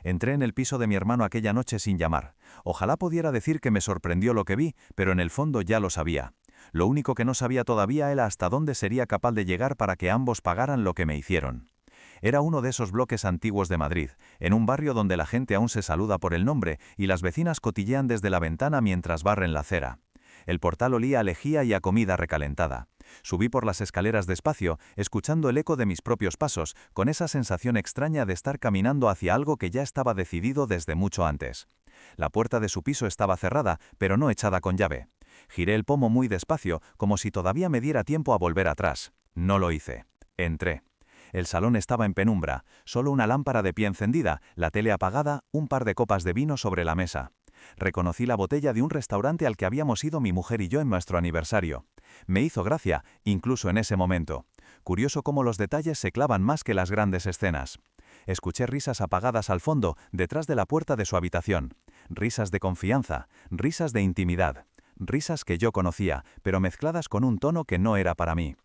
Entré en el piso de mi hermano aquella noche sin llamar. Ojalá pudiera decir que me sorprendió lo que vi, pero en el fondo ya lo sabía. Lo único que no sabía todavía era hasta dónde sería capaz de llegar para que ambos pagaran lo que me hicieron. Era uno de esos bloques antiguos de Madrid, en un barrio donde la gente aún se saluda por el nombre y las vecinas cotillean desde la ventana mientras barren la acera. El portal olía a lejía y a comida recalentada. Subí por las escaleras despacio, escuchando el eco de mis propios pasos, con esa sensación extraña de estar caminando hacia algo que ya estaba decidido desde mucho antes. La puerta de su piso estaba cerrada, pero no echada con llave. Giré el pomo muy despacio, como si todavía me diera tiempo a volver atrás. No lo hice. Entré. El salón estaba en penumbra, solo una lámpara de pie encendida, la tele apagada, un par de copas de vino sobre la mesa. Reconocí la botella de un restaurante al que habíamos ido mi mujer y yo en nuestro aniversario. Me hizo gracia, incluso en ese momento. Curioso cómo los detalles se clavan más que las grandes escenas. Escuché risas apagadas al fondo, detrás de la puerta de su habitación. Risas de confianza, risas de intimidad. Risas que yo conocía, pero mezcladas con un tono que no era para mí.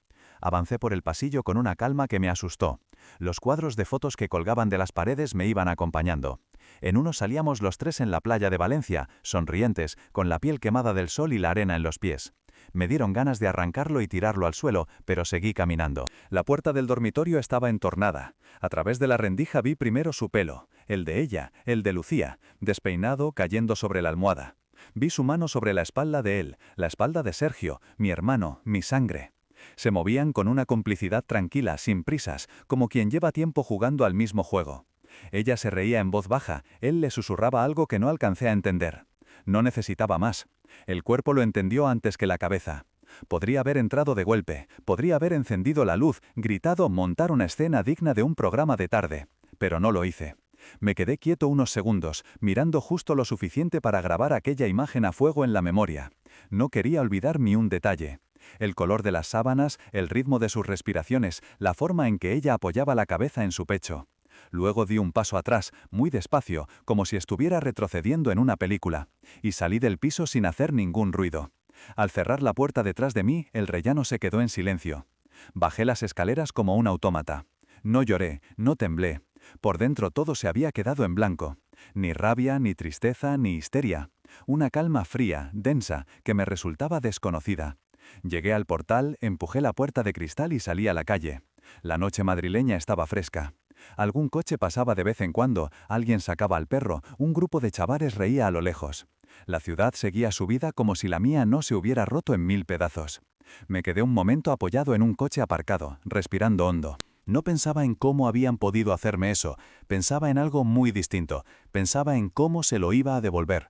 Avancé por el pasillo con una calma que me asustó. Los cuadros de fotos que colgaban de las paredes me iban acompañando. En uno salíamos los tres en la playa de Valencia, sonrientes, con la piel quemada del sol y la arena en los pies. Me dieron ganas de arrancarlo y tirarlo al suelo, pero seguí caminando. La puerta del dormitorio estaba entornada. A través de la rendija vi primero su pelo, el de ella, el de Lucía, despeinado, cayendo sobre la almohada. Vi su mano sobre la espalda de él, la espalda de Sergio, mi hermano, mi sangre. Se movían con una complicidad tranquila, sin prisas, como quien lleva tiempo jugando al mismo juego. Ella se reía en voz baja, él le susurraba algo que no alcancé a entender. No necesitaba más. El cuerpo lo entendió antes que la cabeza. Podría haber entrado de golpe, podría haber encendido la luz, gritado, montar una escena digna de un programa de tarde. Pero no lo hice. Me quedé quieto unos segundos, mirando justo lo suficiente para grabar aquella imagen a fuego en la memoria. No quería olvidar ni un detalle. El color de las sábanas, el ritmo de sus respiraciones, la forma en que ella apoyaba la cabeza en su pecho. Luego di un paso atrás, muy despacio, como si estuviera retrocediendo en una película, y salí del piso sin hacer ningún ruido. Al cerrar la puerta detrás de mí, el rellano se quedó en silencio. Bajé las escaleras como un autómata. No lloré, no temblé. Por dentro todo se había quedado en blanco. Ni rabia, ni tristeza, ni histeria. Una calma fría, densa, que me resultaba desconocida. Llegué al portal, empujé la puerta de cristal y salí a la calle. La noche madrileña estaba fresca. Algún coche pasaba de vez en cuando, alguien sacaba al perro, un grupo de chavales reía a lo lejos. La ciudad seguía su vida como si la mía no se hubiera roto en 1000 pedazos. Me quedé un momento apoyado en un coche aparcado, respirando hondo. No pensaba en cómo habían podido hacerme eso, pensaba en algo muy distinto, pensaba en cómo se lo iba a devolver.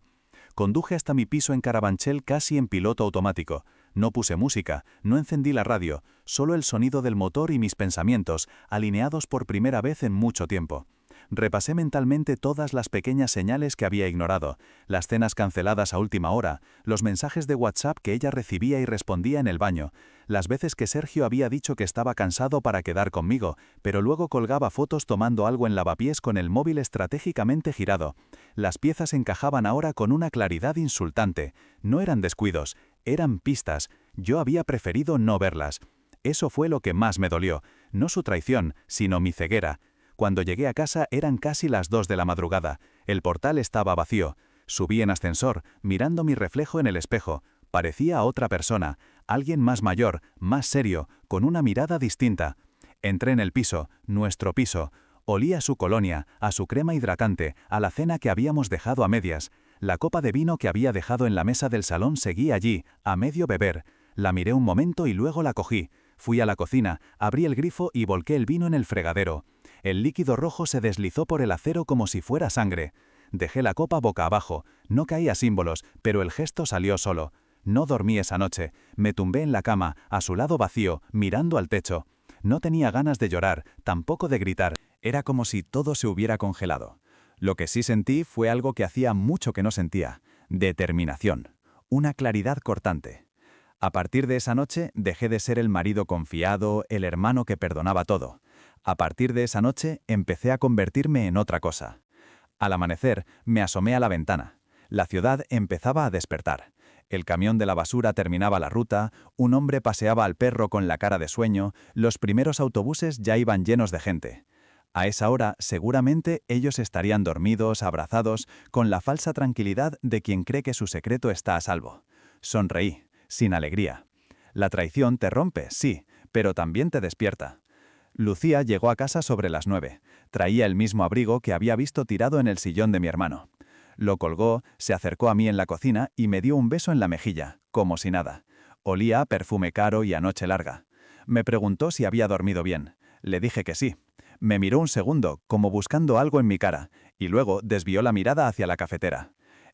Conduje hasta mi piso en Carabanchel casi en piloto automático. No puse música, no encendí la radio, solo el sonido del motor y mis pensamientos, alineados por primera vez en mucho tiempo. Repasé mentalmente todas las pequeñas señales que había ignorado, las cenas canceladas a última hora, los mensajes de WhatsApp que ella recibía y respondía en el baño, las veces que Sergio había dicho que estaba cansado para quedar conmigo, pero luego colgaba fotos tomando algo en lavapiés con el móvil estratégicamente girado. Las piezas encajaban ahora con una claridad insultante. No eran descuidos, eran pistas. Yo había preferido no verlas. Eso fue lo que más me dolió, no su traición, sino mi ceguera. Cuando llegué a casa eran casi las 2 de la madrugada. El portal estaba vacío. Subí en ascensor, mirando mi reflejo en el espejo. Parecía otra persona, alguien más mayor, más serio, con una mirada distinta. Entré en el piso, nuestro piso. Olía a su colonia, a su crema hidratante, a la cena que habíamos dejado a medias. La copa de vino que había dejado en la mesa del salón seguía allí, a medio beber. La miré un momento y luego la cogí. Fui a la cocina, abrí el grifo y volqué el vino en el fregadero. El líquido rojo se deslizó por el acero como si fuera sangre. Dejé la copa boca abajo. No caí a símbolos, pero el gesto salió solo. No dormí esa noche. Me tumbé en la cama, a su lado vacío, mirando al techo. No tenía ganas de llorar, tampoco de gritar. Era como si todo se hubiera congelado. Lo que sí sentí fue algo que hacía mucho que no sentía. Determinación. Una claridad cortante. A partir de esa noche dejé de ser el marido confiado, el hermano que perdonaba todo. A partir de esa noche empecé a convertirme en otra cosa. Al amanecer me asomé a la ventana. La ciudad empezaba a despertar. El camión de la basura terminaba la ruta, un hombre paseaba al perro con la cara de sueño, los primeros autobuses ya iban llenos de gente. A esa hora, seguramente, ellos estarían dormidos, abrazados, con la falsa tranquilidad de quien cree que su secreto está a salvo. Sonreí, sin alegría. La traición te rompe, sí, pero también te despierta. Lucía llegó a casa sobre las 9. Traía el mismo abrigo que había visto tirado en el sillón de mi hermano. Lo colgó, se acercó a mí en la cocina y me dio un beso en la mejilla, como si nada. Olía a perfume caro y a noche larga. Me preguntó si había dormido bien. Le dije que sí. Me miró un segundo, como buscando algo en mi cara, y luego desvió la mirada hacia la cafetera.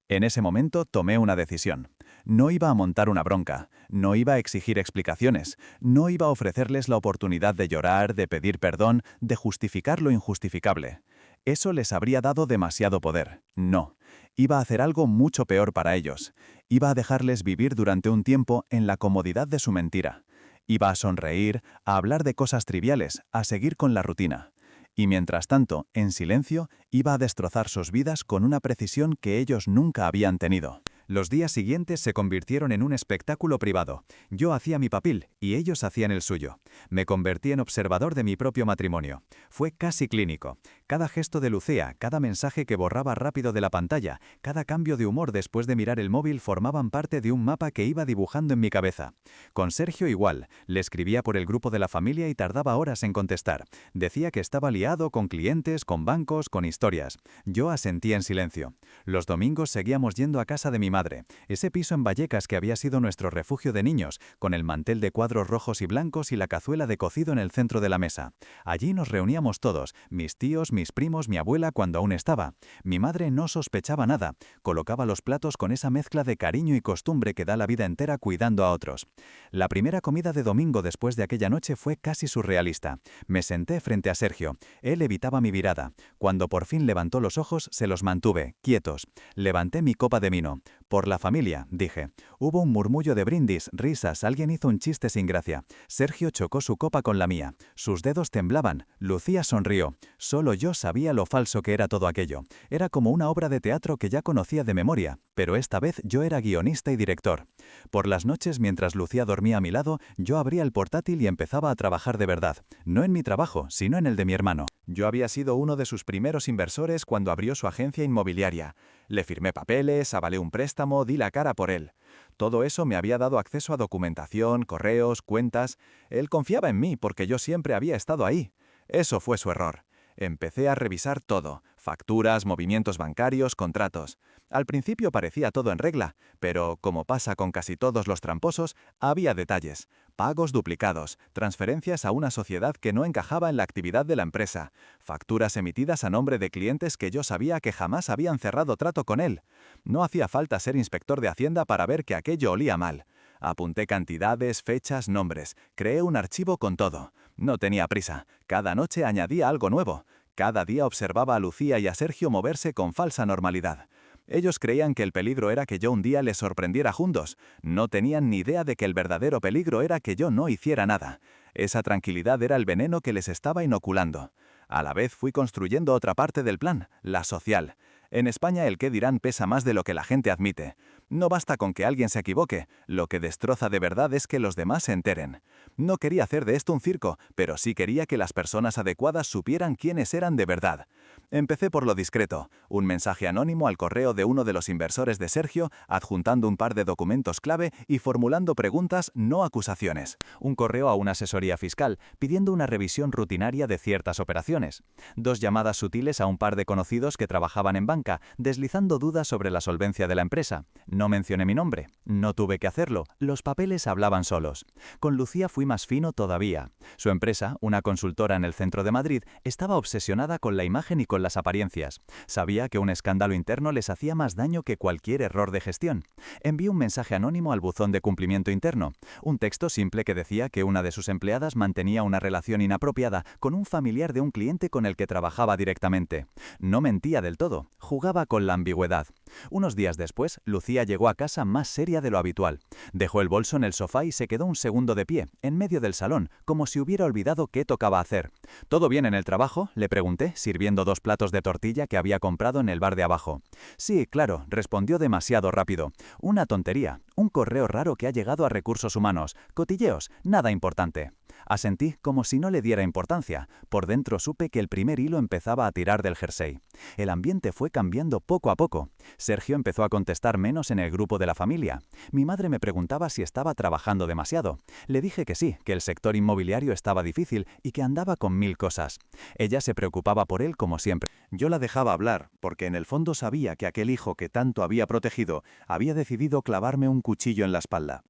En ese momento tomé una decisión. No iba a montar una bronca, no iba a exigir explicaciones, no iba a ofrecerles la oportunidad de llorar, de pedir perdón, de justificar lo injustificable. Eso les habría dado demasiado poder. No. Iba a hacer algo mucho peor para ellos. Iba a dejarles vivir durante un tiempo en la comodidad de su mentira. Iba a sonreír, a hablar de cosas triviales, a seguir con la rutina. Y mientras tanto, en silencio, iba a destrozar sus vidas con una precisión que ellos nunca habían tenido. Los días siguientes se convirtieron en un espectáculo privado. Yo hacía mi papel y ellos hacían el suyo. Me convertí en observador de mi propio matrimonio. Fue casi clínico. Cada gesto de Lucía, cada mensaje que borraba rápido de la pantalla, cada cambio de humor después de mirar el móvil formaban parte de un mapa que iba dibujando en mi cabeza. Con Sergio igual. Le escribía por el grupo de la familia y tardaba horas en contestar. Decía que estaba liado con clientes, con bancos, con historias. Yo asentía en silencio. Los domingos seguíamos yendo a casa de mi madre, ese piso en Vallecas que había sido nuestro refugio de niños, con el mantel de cuadros rojos y blancos y la cazuela de cocido en el centro de la mesa. Allí nos reuníamos todos, mis tíos, mis primos, mi abuela cuando aún estaba. Mi madre no sospechaba nada, colocaba los platos con esa mezcla de cariño y costumbre que da la vida entera cuidando a otros. La primera comida de domingo después de aquella noche fue casi surrealista. Me senté frente a Sergio. Él evitaba mi mirada. Cuando por fin levantó los ojos, se los mantuve, quietos. Levanté mi copa de vino. Por la familia, dije. Hubo un murmullo de brindis, risas, alguien hizo un chiste sin gracia. Sergio chocó su copa con la mía. Sus dedos temblaban. Lucía sonrió. Solo yo sabía lo falso que era todo aquello. Era como una obra de teatro que ya conocía de memoria, pero esta vez yo era guionista y director. Por las noches, mientras Lucía dormía a mi lado, yo abría el portátil y empezaba a trabajar de verdad. No en mi trabajo, sino en el de mi hermano. Yo había sido uno de sus primeros inversores cuando abrió su agencia inmobiliaria. Le firmé papeles, avalé un préstamo, di la cara por él. Todo eso me había dado acceso a documentación, correos, cuentas. Él confiaba en mí porque yo siempre había estado ahí. Eso fue su error. Empecé a revisar todo, facturas, movimientos bancarios, contratos. Al principio parecía todo en regla, pero, como pasa con casi todos los tramposos, había detalles. Pagos duplicados, transferencias a una sociedad que no encajaba en la actividad de la empresa, facturas emitidas a nombre de clientes que yo sabía que jamás habían cerrado trato con él. No hacía falta ser inspector de Hacienda para ver que aquello olía mal. Apunté cantidades, fechas, nombres. Creé un archivo con todo. No tenía prisa. Cada noche añadía algo nuevo. Cada día observaba a Lucía y a Sergio moverse con falsa normalidad. Ellos creían que el peligro era que yo un día les sorprendiera juntos. No tenían ni idea de que el verdadero peligro era que yo no hiciera nada. Esa tranquilidad era el veneno que les estaba inoculando. A la vez fui construyendo otra parte del plan, la social. En España el qué dirán pesa más de lo que la gente admite. No basta con que alguien se equivoque, lo que destroza de verdad es que los demás se enteren. No quería hacer de esto un circo, pero sí quería que las personas adecuadas supieran quiénes eran de verdad. Empecé por lo discreto, un mensaje anónimo al correo de uno de los inversores de Sergio, adjuntando un par de documentos clave y formulando preguntas, no acusaciones. Un correo a una asesoría fiscal, pidiendo una revisión rutinaria de ciertas operaciones. 2 llamadas sutiles a un par de conocidos que trabajaban en banca, deslizando dudas sobre la solvencia de la empresa. No mencioné mi nombre. No tuve que hacerlo. Los papeles hablaban solos. Con Lucía fui más fino todavía. Su empresa, una consultora en el centro de Madrid, estaba obsesionada con la imagen y con las apariencias. Sabía que un escándalo interno les hacía más daño que cualquier error de gestión. Envié un mensaje anónimo al buzón de cumplimiento interno. Un texto simple que decía que una de sus empleadas mantenía una relación inapropiada con un familiar de un cliente con el que trabajaba directamente. No mentía del todo. Jugaba con la ambigüedad. Unos días después, Lucía llegó a casa más seria de lo habitual. Dejó el bolso en el sofá y se quedó un segundo de pie, en medio del salón, como si hubiera olvidado qué tocaba hacer. ¿Todo bien en el trabajo?, le pregunté, sirviendo 2 platos de tortilla que había comprado en el bar de abajo. Sí, claro, respondió demasiado rápido. Una tontería, un correo raro que ha llegado a recursos humanos, cotilleos, nada importante. Asentí como si no le diera importancia. Por dentro supe que el primer hilo empezaba a tirar del jersey. El ambiente fue cambiando poco a poco. Sergio empezó a contestar menos en el grupo de la familia. Mi madre me preguntaba si estaba trabajando demasiado. Le dije que sí, que el sector inmobiliario estaba difícil y que andaba con 1000 cosas. Ella se preocupaba por él como siempre. Yo la dejaba hablar, porque en el fondo sabía que aquel hijo que tanto había protegido había decidido clavarme un cuchillo en la espalda.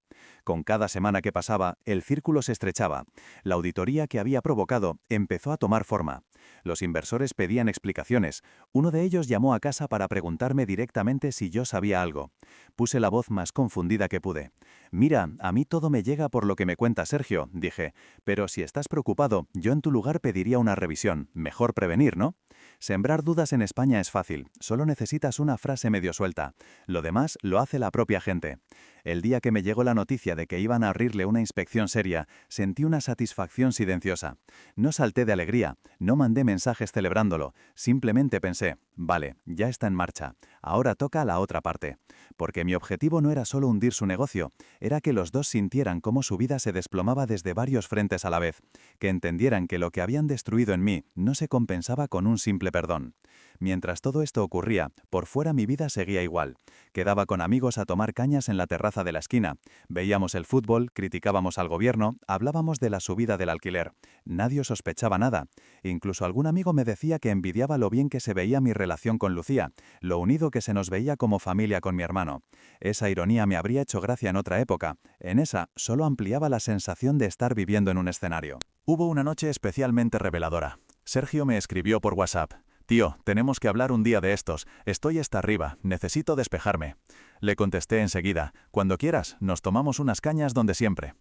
Con cada semana que pasaba, el círculo se estrechaba. La auditoría que había provocado empezó a tomar forma. Los inversores pedían explicaciones. Uno de ellos llamó a casa para preguntarme directamente si yo sabía algo. Puse la voz más confundida que pude. «Mira, a mí todo me llega por lo que me cuenta Sergio», dije. «Pero si estás preocupado, yo en tu lugar pediría una revisión. Mejor prevenir, ¿no?» Sembrar dudas en España es fácil. Solo necesitas una frase medio suelta. Lo demás lo hace la propia gente. El día que me llegó la noticia de que iban a abrirle una inspección seria, sentí una satisfacción silenciosa. No salté de alegría, no mandé mensajes celebrándolo, simplemente pensé, vale, ya está en marcha, ahora toca la otra parte. Porque mi objetivo no era solo hundir su negocio, era que los dos sintieran cómo su vida se desplomaba desde varios frentes a la vez, que entendieran que lo que habían destruido en mí no se compensaba con un simple perdón. Mientras todo esto ocurría, por fuera mi vida seguía igual. Quedaba con amigos a tomar cañas en la terraza de la esquina. Veíamos el fútbol, criticábamos al gobierno, hablábamos de la subida del alquiler. Nadie sospechaba nada. Incluso algún amigo me decía que envidiaba lo bien que se veía mi relación con Lucía, lo unido que se nos veía como familia con mi hermano. Esa ironía me habría hecho gracia en otra época. En esa, solo ampliaba la sensación de estar viviendo en un escenario. Hubo una noche especialmente reveladora. Sergio me escribió por WhatsApp. «Tío, tenemos que hablar un día de estos. Estoy hasta arriba. Necesito despejarme». Le contesté enseguida. «Cuando quieras, nos tomamos unas cañas donde siempre».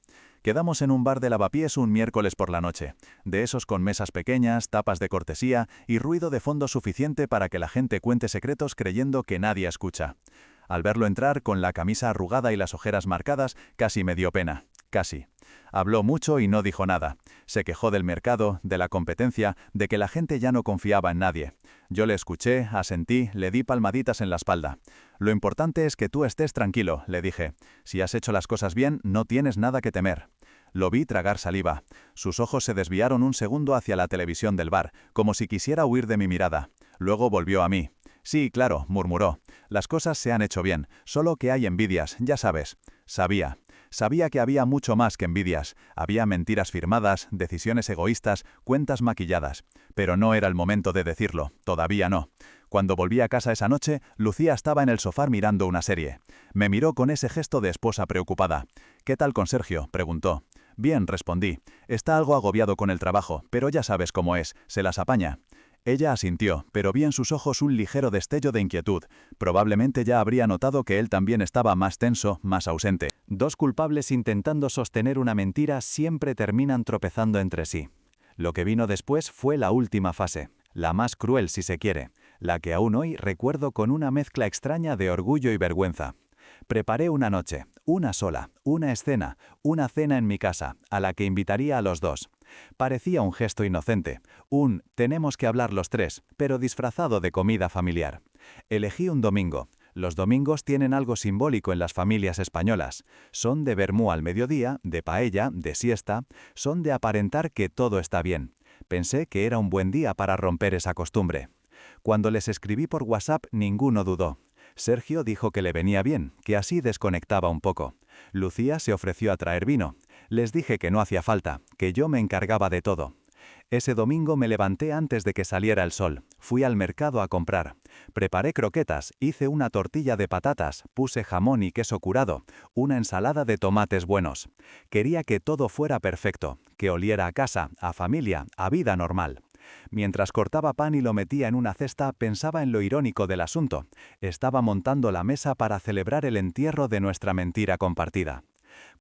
Quedamos en un bar de Lavapiés un miércoles por la noche. De esos con mesas pequeñas, tapas de cortesía y ruido de fondo suficiente para que la gente cuente secretos creyendo que nadie escucha. Al verlo entrar, con la camisa arrugada y las ojeras marcadas, casi me dio pena. Casi. Habló mucho y no dijo nada. Se quejó del mercado, de la competencia, de que la gente ya no confiaba en nadie. Yo le escuché, asentí, le di palmaditas en la espalda. «Lo importante es que tú estés tranquilo», le dije. «Si has hecho las cosas bien, no tienes nada que temer». Lo vi tragar saliva. Sus ojos se desviaron un segundo hacia la televisión del bar, como si quisiera huir de mi mirada. Luego volvió a mí. «Sí, claro», murmuró. «Las cosas se han hecho bien, solo que hay envidias, ya sabes». Sabía. Sabía que había mucho más que envidias. Había mentiras firmadas, decisiones egoístas, cuentas maquilladas. Pero no era el momento de decirlo, todavía no. Cuando volví a casa esa noche, Lucía estaba en el sofá mirando una serie. Me miró con ese gesto de esposa preocupada. «¿Qué tal con Sergio?», preguntó. «Bien», respondí. «Está algo agobiado con el trabajo, pero ya sabes cómo es, se las apaña». Ella asintió, pero vi en sus ojos un ligero destello de inquietud. Probablemente ya habría notado que él también estaba más tenso, más ausente. Dos culpables intentando sostener una mentira siempre terminan tropezando entre sí. Lo que vino después fue la última fase, la más cruel si se quiere, la que aún hoy recuerdo con una mezcla extraña de orgullo y vergüenza. Preparé una noche, una sola, una escena, una cena en mi casa, a la que invitaría a los dos. Parecía un gesto inocente, un «tenemos que hablar los tres», pero disfrazado de comida familiar. Elegí un domingo. Los domingos tienen algo simbólico en las familias españolas. Son de vermú al mediodía, de paella, de siesta, son de aparentar que todo está bien. Pensé que era un buen día para romper esa costumbre. Cuando les escribí por WhatsApp, ninguno dudó. Sergio dijo que le venía bien, que así desconectaba un poco. Lucía se ofreció a traer vino. Les dije que no hacía falta, que yo me encargaba de todo. Ese domingo me levanté antes de que saliera el sol. Fui al mercado a comprar. Preparé croquetas, hice una tortilla de patatas, puse jamón y queso curado, una ensalada de tomates buenos. Quería que todo fuera perfecto, que oliera a casa, a familia, a vida normal. Mientras cortaba pan y lo metía en una cesta, pensaba en lo irónico del asunto. Estaba montando la mesa para celebrar el entierro de nuestra mentira compartida.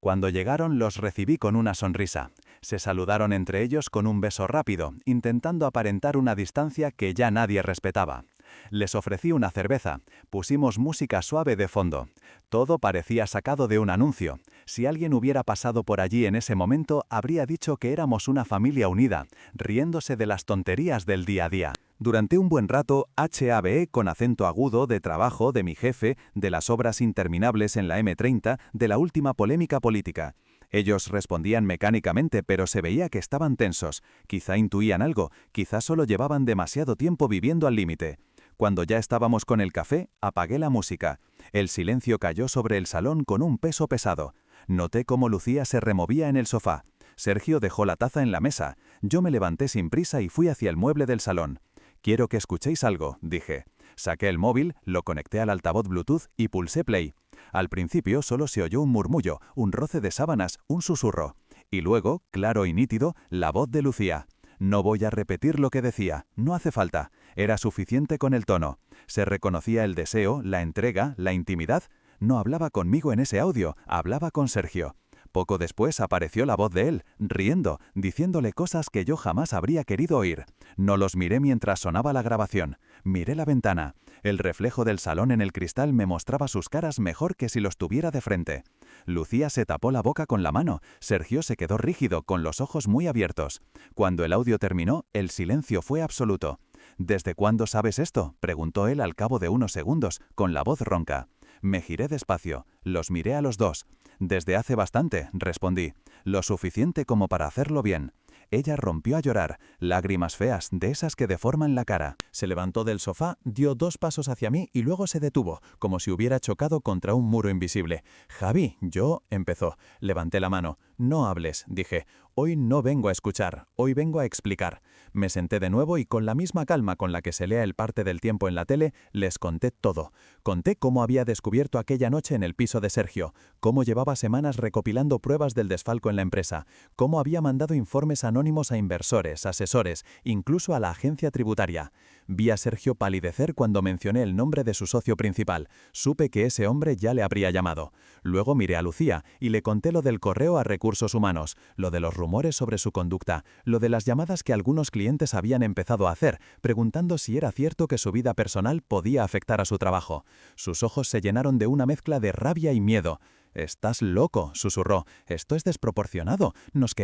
Cuando llegaron los recibí con una sonrisa. Se saludaron entre ellos con un beso rápido, intentando aparentar una distancia que ya nadie respetaba. Les ofrecí una cerveza, pusimos música suave de fondo. Todo parecía sacado de un anuncio. Si alguien hubiera pasado por allí en ese momento, habría dicho que éramos una familia unida, riéndose de las tonterías del día a día. Durante un buen rato, HABE con acento agudo de trabajo de mi jefe, de las obras interminables en la M30, de la última polémica política. Ellos respondían mecánicamente, pero se veía que estaban tensos. Quizá intuían algo, quizá solo llevaban demasiado tiempo viviendo al límite. Cuando ya estábamos con el café, apagué la música. El silencio cayó sobre el salón con un peso pesado. Noté cómo Lucía se removía en el sofá. Sergio dejó la taza en la mesa. Yo me levanté sin prisa y fui hacia el mueble del salón. «Quiero que escuchéis algo», dije. Saqué el móvil, lo conecté al altavoz Bluetooth y pulsé play. Al principio solo se oyó un murmullo, un roce de sábanas, un susurro. Y luego, claro y nítido, la voz de Lucía. No voy a repetir lo que decía, no hace falta. Era suficiente con el tono. Se reconocía el deseo, la entrega, la intimidad. No hablaba conmigo en ese audio, hablaba con Sergio. Poco después apareció la voz de él, riendo, diciéndole cosas que yo jamás habría querido oír. No los miré mientras sonaba la grabación. Miré la ventana. El reflejo del salón en el cristal me mostraba sus caras mejor que si los tuviera de frente. Lucía se tapó la boca con la mano. Sergio se quedó rígido, con los ojos muy abiertos. Cuando el audio terminó, el silencio fue absoluto. «¿Desde cuándo sabes esto?», preguntó él al cabo de unos segundos, con la voz ronca. Me giré despacio. Los miré a los dos. «Desde hace bastante», respondí. «Lo suficiente como para hacerlo bien». Ella rompió a llorar, lágrimas feas, de esas que deforman la cara. Se levantó del sofá, dio 2 pasos hacia mí y luego se detuvo, como si hubiera chocado contra un muro invisible. «Javi, yo», empezó. Levanté la mano. «No hables», dije. «Hoy no vengo a escuchar, hoy vengo a explicar». Me senté de nuevo y con la misma calma con la que se lea el parte del tiempo en la tele, les conté todo. Conté cómo había descubierto aquella noche en el piso de Sergio, cómo llevaba semanas recopilando pruebas del desfalco en la empresa, cómo había mandado informes anónimos a inversores, asesores, incluso a la agencia tributaria. Vi a Sergio palidecer cuando mencioné el nombre de su socio principal. Supe que ese hombre ya le habría llamado. Luego miré a Lucía y le conté lo del correo a Recursos Humanos, lo de los rumores sobre su conducta, lo de las llamadas que algunos clientes habían empezado a hacer, preguntando si era cierto que su vida personal podía afectar a su trabajo. Sus ojos se llenaron de una mezcla de rabia y miedo. «Estás loco», susurró. «Esto es desproporcionado. Nos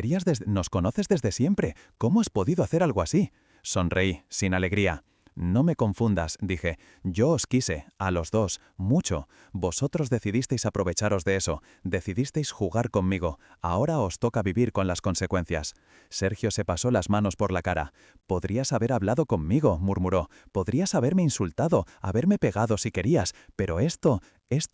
conoces desde siempre. ¿Cómo has podido hacer algo así?» Sonreí, sin alegría. «No me confundas», dije. «Yo os quise, a los dos, mucho. Vosotros decidisteis aprovecharos de eso, decidisteis jugar conmigo. Ahora os toca vivir con las consecuencias». Sergio se pasó las manos por la cara. «Podrías haber hablado conmigo», murmuró. «Podrías haberme insultado, haberme pegado si querías, pero esto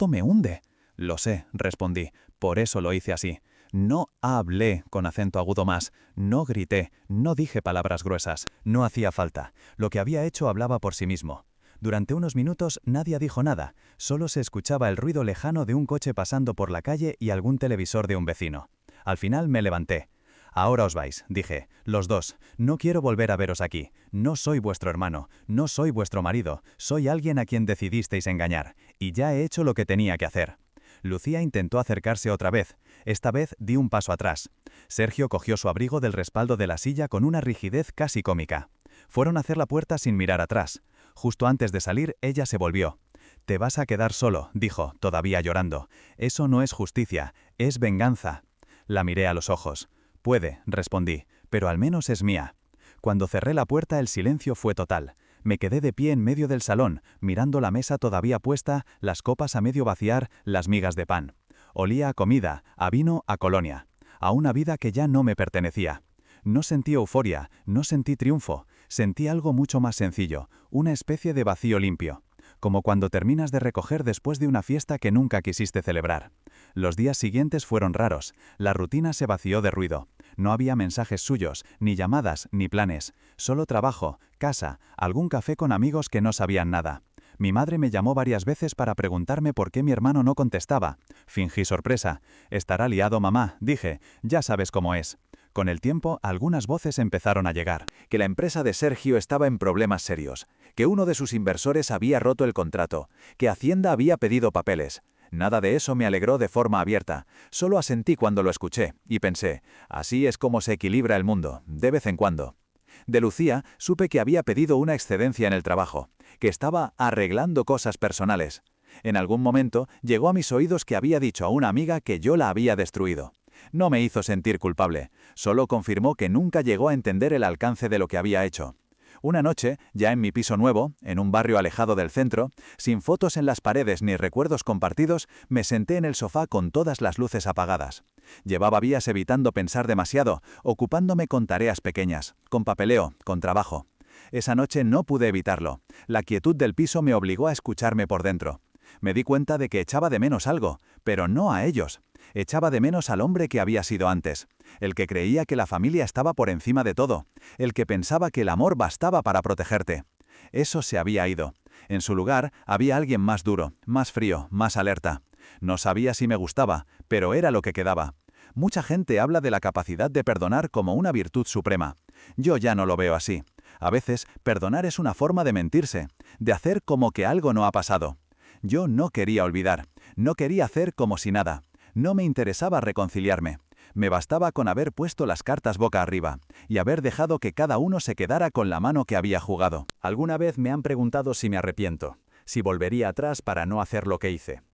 me hunde». «Lo sé», respondí. «Por eso lo hice así». No hablé con acento agudo más, no grité, no dije palabras gruesas. No hacía falta. Lo que había hecho hablaba por sí mismo. Durante unos minutos nadie dijo nada, solo se escuchaba el ruido lejano de un coche pasando por la calle y algún televisor de un vecino. Al final me levanté. «Ahora os vais», dije, «los dos. No quiero volver a veros aquí. No soy vuestro hermano, no soy vuestro marido, soy alguien a quien decidisteis engañar. Y ya he hecho lo que tenía que hacer». Lucía intentó acercarse otra vez. Esta vez di un paso atrás. Sergio cogió su abrigo del respaldo de la silla con una rigidez casi cómica. Fueron a hacer la puerta sin mirar atrás. Justo antes de salir, ella se volvió. «Te vas a quedar solo», dijo, todavía llorando. «Eso no es justicia, es venganza». La miré a los ojos. «Puede», respondí, «pero al menos es mía». Cuando cerré la puerta el silencio fue total. Me quedé de pie en medio del salón, mirando la mesa todavía puesta, las copas a medio vaciar, las migas de pan. Olía a comida, a vino, a colonia, a una vida que ya no me pertenecía. No sentí euforia, no sentí triunfo, sentí algo mucho más sencillo, una especie de vacío limpio. Como cuando terminas de recoger después de una fiesta que nunca quisiste celebrar. Los días siguientes fueron raros, la rutina se vació de ruido. No había mensajes suyos, ni llamadas, ni planes. Solo trabajo, casa, algún café con amigos que no sabían nada. Mi madre me llamó varias veces para preguntarme por qué mi hermano no contestaba. Fingí sorpresa. «Estará liado, mamá», dije. «Ya sabes cómo es». Con el tiempo, algunas voces empezaron a llegar. Que la empresa de Sergio estaba en problemas serios. Que uno de sus inversores había roto el contrato. Que Hacienda había pedido papeles. Nada de eso me alegró de forma abierta. Solo asentí cuando lo escuché y pensé, así es como se equilibra el mundo, de vez en cuando. De Lucía supe que había pedido una excedencia en el trabajo, que estaba arreglando cosas personales. En algún momento llegó a mis oídos que había dicho a una amiga que yo la había destruido. No me hizo sentir culpable, solo confirmó que nunca llegó a entender el alcance de lo que había hecho. Una noche, ya en mi piso nuevo, en un barrio alejado del centro, sin fotos en las paredes ni recuerdos compartidos, me senté en el sofá con todas las luces apagadas. Llevaba días evitando pensar demasiado, ocupándome con tareas pequeñas, con papeleo, con trabajo. Esa noche no pude evitarlo. La quietud del piso me obligó a escucharme por dentro. Me di cuenta de que echaba de menos algo, pero no a ellos. Echaba de menos al hombre que había sido antes, el que creía que la familia estaba por encima de todo, el que pensaba que el amor bastaba para protegerte. Eso se había ido. En su lugar había alguien más duro, más frío, más alerta. No sabía si me gustaba, pero era lo que quedaba. Mucha gente habla de la capacidad de perdonar como una virtud suprema. Yo ya no lo veo así. A veces, perdonar es una forma de mentirse, de hacer como que algo no ha pasado. Yo no quería olvidar, no quería hacer como si nada. No me interesaba reconciliarme. Me bastaba con haber puesto las cartas boca arriba y haber dejado que cada uno se quedara con la mano que había jugado. Alguna vez me han preguntado si me arrepiento, si volvería atrás para no hacer lo que hice.